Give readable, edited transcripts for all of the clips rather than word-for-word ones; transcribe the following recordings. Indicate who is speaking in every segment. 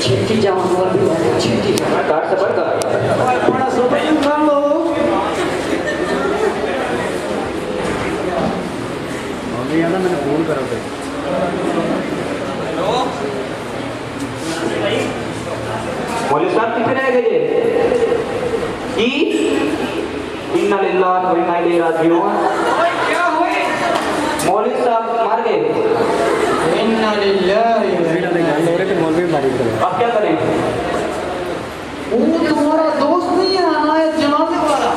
Speaker 1: छेती जाऊँ और भी छेती काट से बढ़ कर बड़ा सोचा यूं कर लो अभी यार मैंने फोन करा था हेलो पुलिस साहब कितने रह गए कि इन्ना लिल्लाह व इन्ना इलैहि राजिऊन क्या हुए मौलवी साहब मार गए इन्ना लिल्लाह मौलवी मारी अब क्या करें वो तुम्हारा दोस्त नहीं है आया जनाजे वाला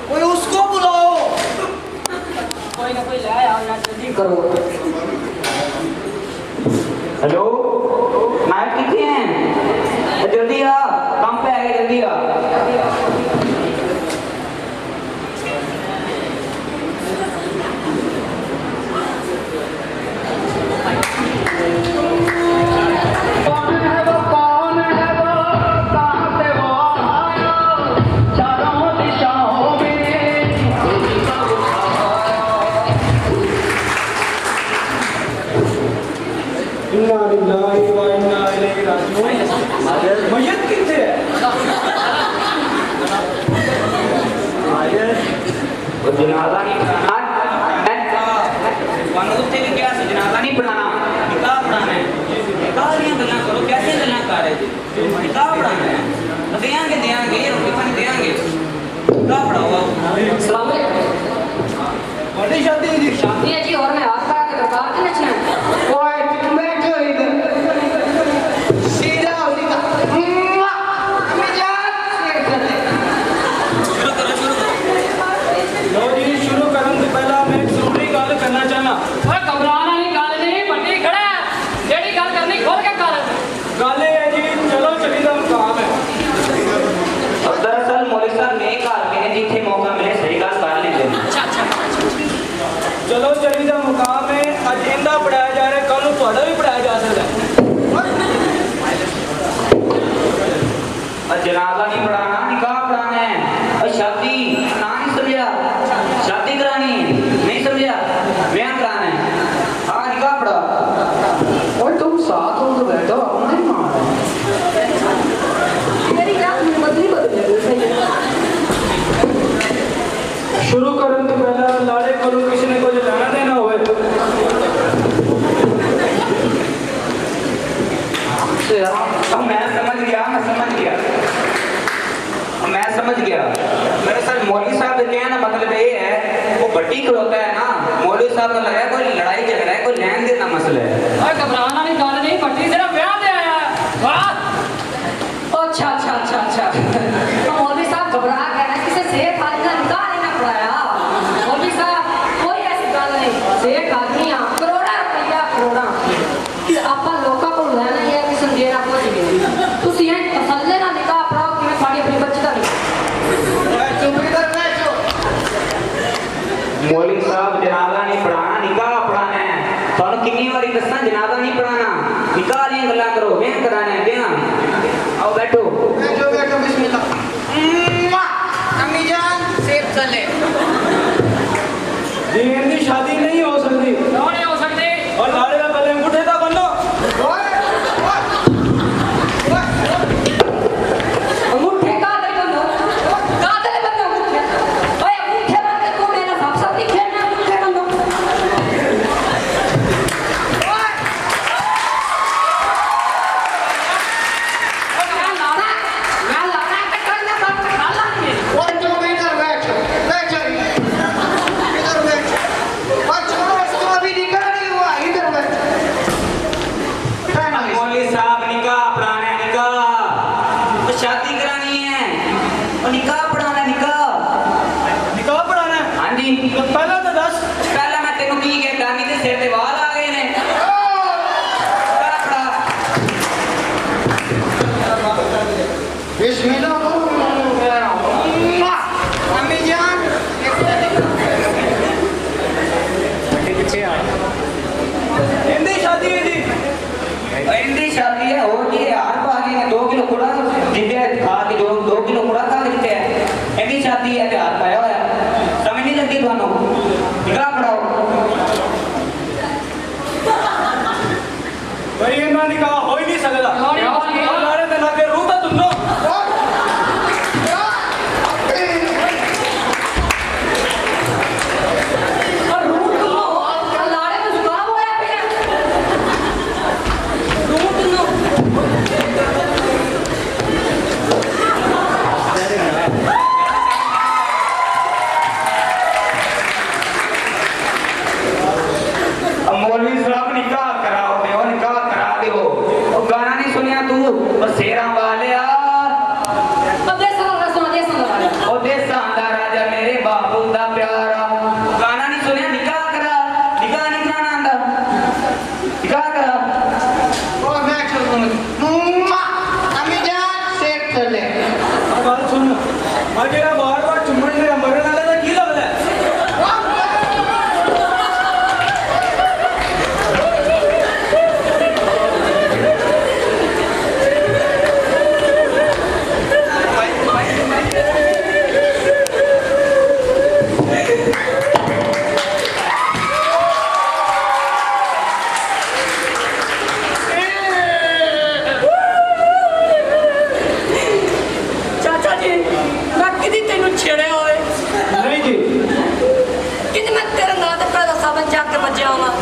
Speaker 1: कोई उसको बुलाओ कोई ना कोई ले आया जल्दी करो हेलो नायक कितने हैं जल्दी आ काम पे आएगा जल्दी आ जनाजा नहीं पढ़ाना निकाह पढ़ाना है निकाह लिया गल्ला करो कैसे गल्ला कर रहे थे निकाह पढ़ाना है देंगे देंगे रोटी देंगे निकाह पढ़ाओ सलाम बड़ी शादी है जी और मैं हाथ पकड़ के दरबार के नचना ओए तुम बैठो इधर सीधा सीधा करना चाहना घबराना नहीं गल नहीं बड़ी खड़ा जेडी गल करनी खोल के कर गल है जी चलो चली दा मुकाम है अब दरअसल मौलवी साहब ने कहा कि जिथे मौका मिले सही गल कर लेंगे अच्छा चलो चली दा मुकाम है आज इंदा पढ़ाया जा रहा है कल ਤੁਹਾਡਾ भी पढ़ाया जा सकता है और जनाजा नहीं पढ़ाना निकाह पढ़ाना है और शादी ना नहीं समझा शादी करानी नहीं समझा ब्याह कराना है हाँ निकाह पढ़ा और तुम साथ हो तो बैठो अपना ही मार मेरी क्या बदली शुरू करने तो पहला लाड़े को किसी ने कुछ लेना देना हुए मैं समझ गया मेरे साथ मौलवी साहब के कहने मतलब ये है वो बड्डी खड़ोता है ना मौलवी साहब को लगा कोई लड़ाई झगड़ा है कोई लेन देन का मसला है और घबराना नहीं गल नहीं बड्डी सिर्फ ब्याह दे आया वाह अच्छा अच्छा अच्छा अच्छा तो मौलवी साहब घबरा गए ना किसी शेख आदमी का निकाह नहीं ना पढ़ाया मौलवी साहब कोई ऐसी गल नहीं शेख आदमी करोड़ा रुपया करोड़ा आप लोगों को लेना है कि समझेना कुछ नहीं तुसी ये तसल्ले ना निकाह पढ़ाओ कि मैं साड़ी अपनी बच्ची का नहीं मौलवी साहब जनाजा नहीं पढ़ाना निकाह पढ़ाना है थानू कितनी बारी दसना जनाजा नहीं पढ़ाना निकाह दी गल्ला करो ब्याह कराना है ब्याह आओ बैठो बैठो बैठो बिस्मिल्लाह अम्मी जान सेब चले दीन की शादी नहीं हो सकती क्यों नहीं हो सकती और लाड़े का गले अंगूठे का बनो शादी है हाथ पाया होया समझ नहीं लगती थानू निकाह पढ़ाओ
Speaker 2: भाई इन्ना निकाह हो ही नहीं सकदा लाड़े दे लागे रूह दा तुन्नो
Speaker 1: मौलवी साहब निकाह कराओ दे निकाह करा दे वो गाना नहीं सुनिया तू बसेरा वाले ओ देसा दा राजा मेरे बापू दा प्यारा गाना नहीं सुनिया निकाह करा निकाह नहीं कराना आंदा निकाह करा
Speaker 3: ओ मैं चल मम्मा अम्मी जान सेट कर ले
Speaker 2: बात सुन मैं जेड़ा बार-बार चुम्मण दे मरन वाले दा की लगदा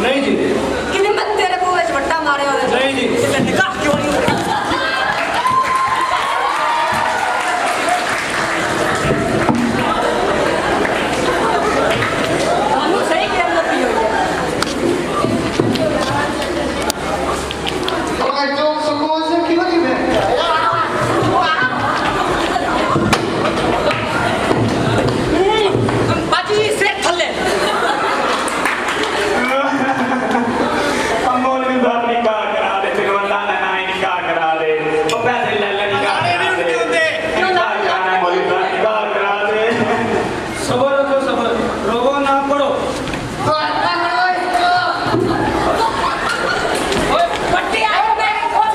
Speaker 2: नहीं जी
Speaker 4: किने मैं तेरे को विच वट्टा मारे होवे
Speaker 2: नहीं जी
Speaker 4: ते निकाह क्यों नहीं होया तानू सही कहन लगी होई
Speaker 3: तो मैं तो सुकून से क्यों नहीं मैं
Speaker 4: बाजी से थल्ले
Speaker 2: मौलवी साहब निकाह करा दे फिर वल्ला ना निकाह करा दे तो पैसे ले ले निकाह करा दे क्यों ना जाना मौलवी साहब निकाह करा दे सबर रखो सबर रोगो ना पड़ो
Speaker 4: ओए पट्टी आए मैं खोल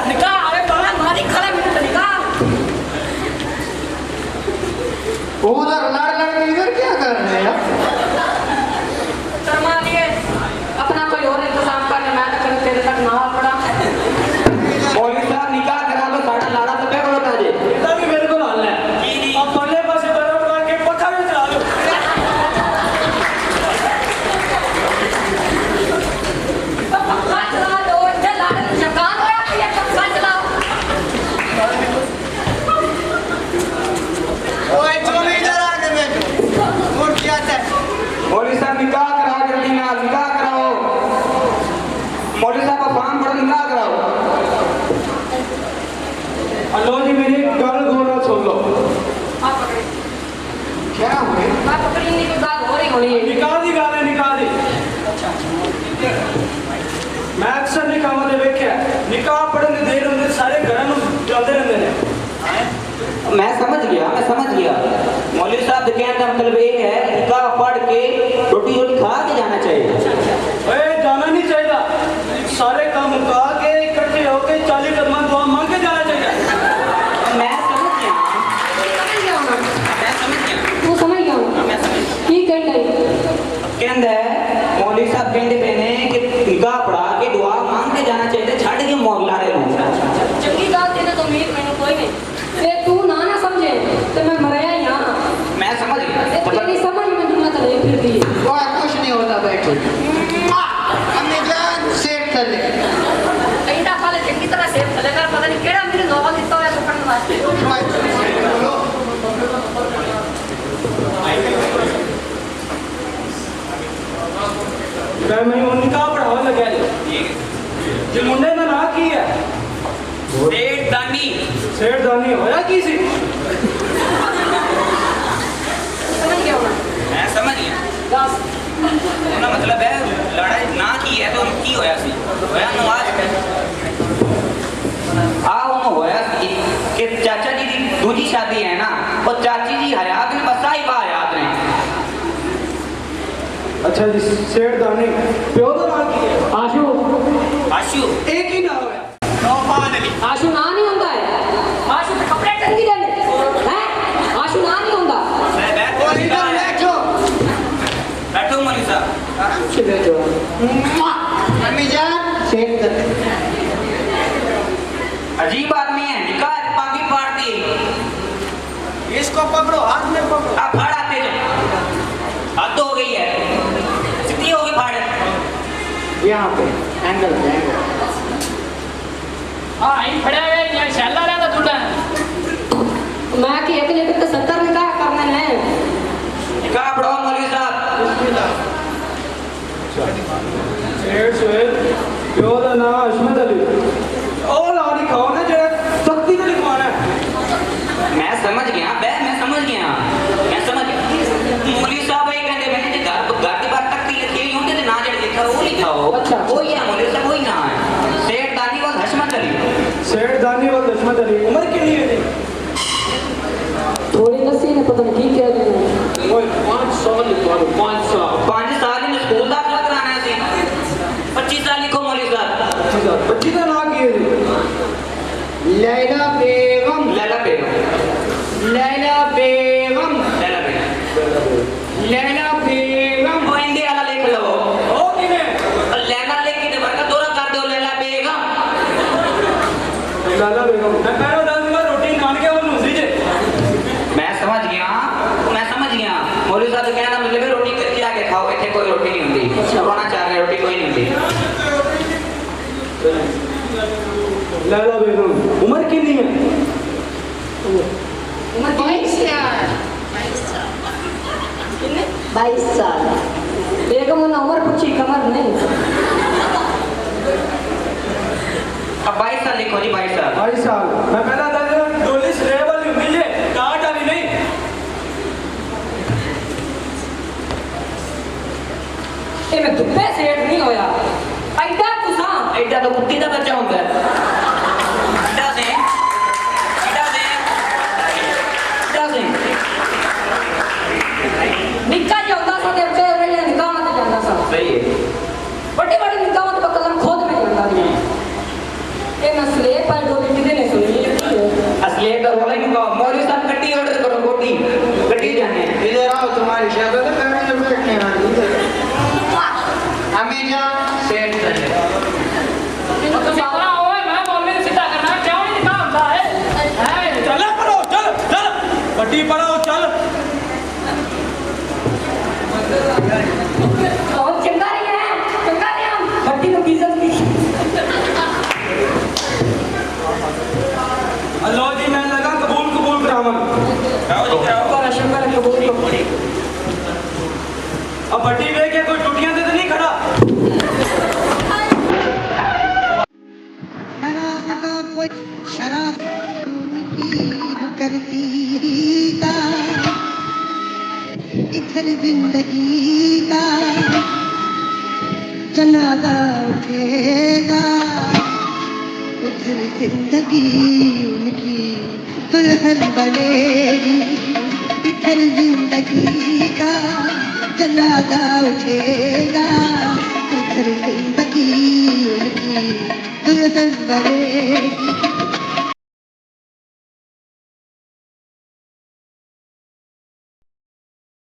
Speaker 4: निकाह अरे बाहर मारी खड़ा मिनट निकाह
Speaker 3: उधर लड़ के इधर क्या कर रहे हैं
Speaker 4: शर्मा लिए अपना कोई और इंतजाम करने मैं तो कभी तेरे तक ना आ पड़ा
Speaker 1: मौलवी साहब निकाह करा लो साडा लाड़ा तो पे बोलता जी
Speaker 2: इतना भी मेरे को हाल है अब पल्ले पासे बर्फ मार के पक्का भी चला लो
Speaker 4: पक्का चला दो इधर लाड़े में शकान होया कि ये पक्का चलाओ
Speaker 3: ओए चलो इधर आ के बैठो और क्या है
Speaker 1: मौलवी साहब निकाह कराओ जल्दी ना निकाह कराओ मौलवी साहब का फॉर्म पढ़ो निकाह कराओ
Speaker 2: लो जी मेरी गल गौर सुन लो
Speaker 4: आप पकड़े
Speaker 3: क्या हुए
Speaker 4: आप पकड़ी नहीं कोई बात हो रही होनी है
Speaker 2: निकाह दी गल है निकाह दी मैं अक्सर निकाह दे वेख्या निकाह पढ़न दे देर होंदे सारे घरां नूं चलदे रहंदे ने
Speaker 1: मैं समझ गया मौलवी साहब के कहने का मतलब ये है निकाह पढ़ के रोटी रोटी खा के जाना चाहिए
Speaker 2: ओए जाना नहीं चाहिए सारे काम मुका के इकट्ठे होके 40 कदम दुआ मांग के जाना चाहिए
Speaker 1: मैं समझ गया
Speaker 4: तू समझ गया
Speaker 1: मैं समझ
Speaker 4: की कहते हैं
Speaker 1: कहंदा है मौलवी साहब कहंदे पे ने कि निकाह पढ़ा के दुआ मांग के जाना चाहिए छड़ के मौला रे
Speaker 4: चंगी बात देने तो उम्मीद मैंने कोई नहीं ते तू ना समझे तो मैं मरया ही हां
Speaker 1: मैं समझ गया
Speaker 4: तेरी समझ में दुनिया तो नहीं फिरती
Speaker 3: ओए कुछ नहीं होता बैठो अम्मी जान सेट कर ले
Speaker 4: कई दफा ले चंगी तरह सेव चलेगा पता नहीं केड़ा मेरे नौबत दिता होया सुपन वास्ते
Speaker 2: मैं निकाह पढ़ावन लगा जी मुंडे का ना की है सेठ दानी होया की सी
Speaker 4: समझ गया
Speaker 1: मैं समझ गया
Speaker 4: बस
Speaker 1: ना मतलब है लड़ाई ना की है तो की होया सी होया नवाज होया सी कि चाचा जी की दूजी शादी है ना वो चाची जी हयात ने बस आई बा हयात ने
Speaker 2: अच्छा जी सेठ दानी प्यो का नाम की है
Speaker 4: आशु
Speaker 1: आशु
Speaker 2: एक ही नाम है
Speaker 4: आशु ना नहीं होता है आशु तो कपड़े टंगी देने हैं आशु ना नहीं होता
Speaker 3: इधर बैठो
Speaker 1: बैठो मौलवी साहब
Speaker 3: आराम से बैठो अम्मी जान सेट कर
Speaker 1: अजीब आदमी है निकाह पागी फाड़ती
Speaker 3: इसको पकड़ो हाथ में पकड़ो
Speaker 1: आप फाड़ आते जो हद हो गई है कितनी हो गई फाड़
Speaker 3: यहाँ पे एंगल
Speaker 5: हाँ इन खड़े हुए ये शैला रहता टूटा
Speaker 4: मैं कि एक लीटर तो 70 निकाह करने हैं
Speaker 1: निकाह पढ़ो मौलवी साहब
Speaker 2: शेर सुहेल प्यो दा नाम अशमत अली और लाड़ी खाओ ना जेड़ा सख्ती तो लिखवाना है
Speaker 1: मैं समझ गया मैं समझ गया मौलवी साहब ये कहते मैंने जो घर की बात तक की लिखी हुई होंगे तो ना जड़ लिखा वो लिखाओ
Speaker 4: अच्छा।
Speaker 1: वही है मौलवी साहब वही ना है शेर दानी वाल हशमत अली
Speaker 2: सेठ दानी वाल अशमत अली उम्र कितनी है तेरी
Speaker 4: थोड़ी दसी ने पता नहीं की कह देने
Speaker 2: ओए 5 साल लिखवा लो 5 साल
Speaker 1: 5 साल इन स्कूल दाखिला कराना है 25 साल लिखो मौलवी साहब
Speaker 2: 25 का नाम की है
Speaker 3: लैला बेगम
Speaker 1: लैला बेगम
Speaker 3: लैला बेगम
Speaker 1: लैला बेगम
Speaker 3: लैला बेगम
Speaker 1: वो हिंदी वाला लिख लो
Speaker 2: ओ किने
Speaker 1: और लैला लेके दे वर्ग दोरा कर दो लैला बेगम
Speaker 2: लाला बेगम मैं पहले दस दिन रोटी नान के वो नूसी जे
Speaker 1: मैं समझ गया मौलवी साहब का कहना मतलब है रोटी करके आके खाओ इतने कोई रोटी नहीं होती छुपाना चाह रहे रोटी कोई नहीं होती
Speaker 2: लाला बेगम उम्र कितनी है
Speaker 4: उम्र 22 साल बेगम ने उम्र पूछी कमर नहीं
Speaker 1: अब 22 साल लिखो जी 22 साल
Speaker 2: 22 साल मैं पहला दस दिन डोली स्लेब वाली होती है काट वाली नहीं
Speaker 4: ये मैं दुबे सेठ नहीं होया ऐडा तुसा
Speaker 1: एडा तो कुत्ती का बच्चा होता है एडा से
Speaker 4: निक्का जो होता सा ते पे रे निकाह मत जांदा सा
Speaker 1: सही है
Speaker 4: बड़ी बड़ी निकाह मत कलम खोद में जांदा नहीं ये मसले पर डोली किदे ने सुनी
Speaker 1: असली का रोला ही का मौलवी साहब कट्टी ऑर्डर करो गोटी कट्टी जाने
Speaker 3: इधर आओ तुम्हारी शहादत करने में बैठने वाली अम्मी जान सेट कर
Speaker 5: तो सारा ओए मैं मौलवी ने सीधा करना क्यों नहीं दिखा होता है
Speaker 2: चल पढ़ो चल पट्टी पढ़ो चल
Speaker 4: और चंगा रही है हम भट्टी को इज्जत की
Speaker 2: अल्लाह जी मैं लगा कबूल करावन
Speaker 4: पर शंकर कबूल को
Speaker 2: अब भट्टी में क्या कोई टुटियां दे तो नहीं खड़ा
Speaker 6: शराब करती का इधर जिंदगी का जनाजा उठेगा उधर जिंदगी उनकी दुल्हन बनेगी इधर जिंदगी का जनाजा उठेगा उधर जिंदगी उनकी दुल्हन बनेगी